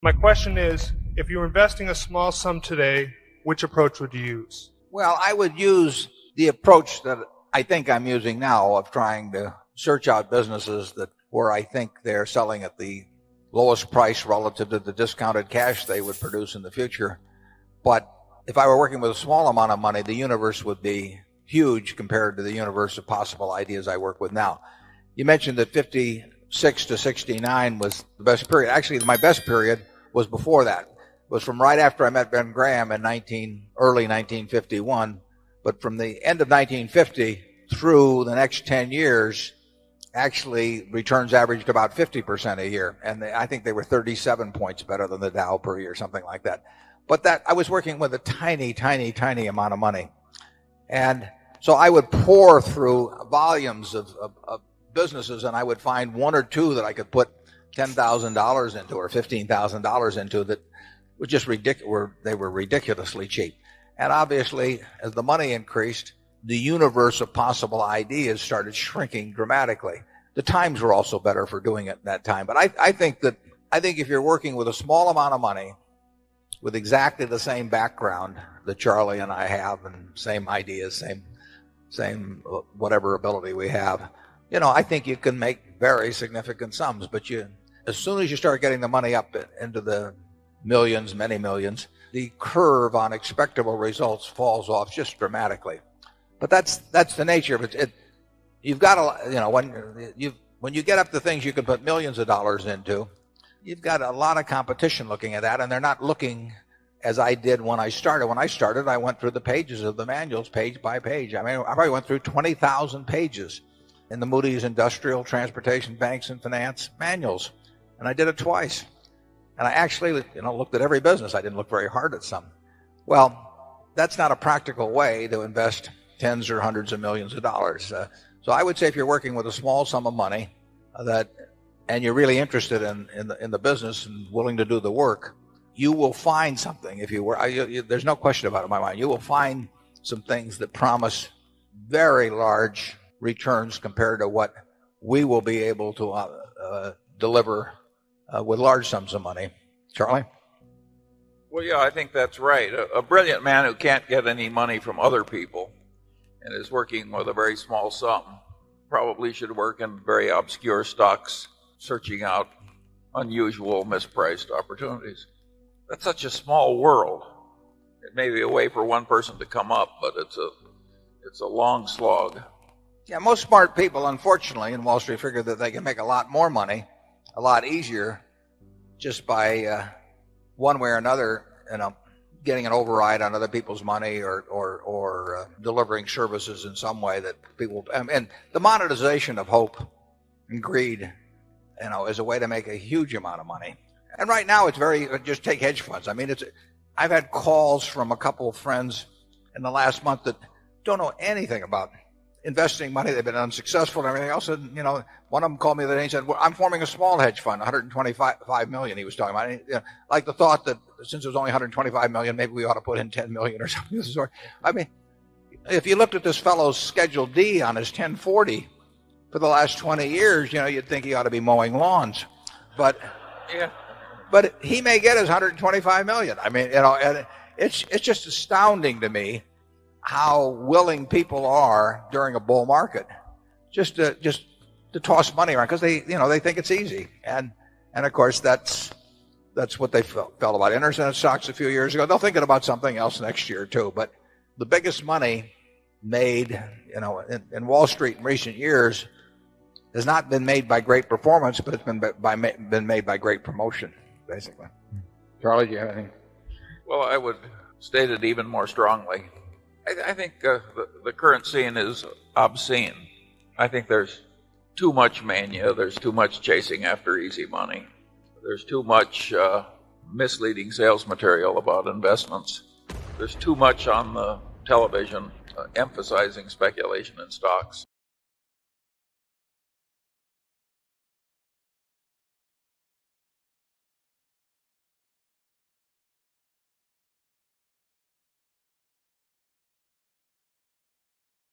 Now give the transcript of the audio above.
My question is, if you were investing a small sum today, which approach would you use? Well, I would use the approach that I think I'm using now of trying to search out businesses where I think they're selling at the lowest price relative to the discounted cash they would produce in the future. But if I were working with a small amount of money, the universe would be huge compared to the universe of possible ideas I work with now. You mentioned that 56 to 69 was the best period. Actually, my best period was before that. It was from right after I met Ben Graham in early 1951. But from the end of 1950 through the next 10 years, actually returns averaged about 50% a year. And I think they were 37 points better than the Dow per year, something like that. But I was working with a tiny, tiny, tiny amount of money. And so I would pour through volumes of businesses, and I would find one or two that I could put $10,000 into or $15,000 into that were just ridiculous. They were ridiculously cheap. And obviously, as the money increased, the universe of possible ideas started shrinking dramatically. The times were also better for doing it at that time. But I think if you're working with a small amount of money, with exactly the same background that Charlie and I have, and same ideas, same whatever ability we have, I think you can make very significant sums. But as soon as you start getting the money up into the millions, many millions, the curve on expectable results falls off just dramatically. But that's the nature of it. You've got to, when you get up to things you can put millions of dollars into, you've got a lot of competition looking at that, and they're not looking as I did when I started. When I started, I went through the pages of the manuals page by page. I mean, I probably went through 20,000 pages in the Moody's Industrial, Transportation, Banks, and Finance manuals. And I did it twice. And I actually, looked at every business. I didn't look very hard at some. Well, that's not a practical way to invest tens or hundreds of millions of dollars. So I would say if you're working with a small sum of money and you're really interested in the business and willing to do the work, you will find something. There's no question about it in my mind. You will find some things that promise very large returns compared to what we will be able to deliver with large sums of money. Charlie? Well, yeah, I think that's right. A brilliant man who can't get any money from other people and is working with a very small sum probably should work in very obscure stocks, searching out unusual, mispriced opportunities. That's such a small world. It may be a way for one person to come up, but it's a long slog. Yeah, most smart people, unfortunately, in Wall Street figure that they can make a lot more money, a lot easier, just by one way or another, getting an override on other people's money or delivering services in some way that people. And the monetization of hope and greed, is a way to make a huge amount of money. And right now, it's just take hedge funds. I mean, I've had calls from a couple of friends in the last month that don't know anything about investing money. They've been unsuccessful and everything else. And, one of them called me the other day and said, well, I'm forming a small hedge fund, $125 million he was talking about. Like the thought that since it was only $125 million, maybe we ought to put in $10 million or something of the sort. I mean, if you looked at this fellow's Schedule D on his 1040 for the last 20 years, you'd think he ought to be mowing lawns. But he may get his $125 million. I mean, and it's just astounding to me how willing people are during a bull market just to toss money around because they think it's easy. And of course that's what they felt about internet stocks a few years ago. They'll think about something else next year too. But the biggest money made, in Wall Street in recent years has not been made by great performance, but it's been made by great promotion, basically. Charlie, do you have anything? Well, I would state it even more strongly. I think the current scene is obscene. I think there's too much mania. There's too much chasing after easy money. There's too much misleading sales material about investments. There's too much on the television emphasizing speculation in stocks.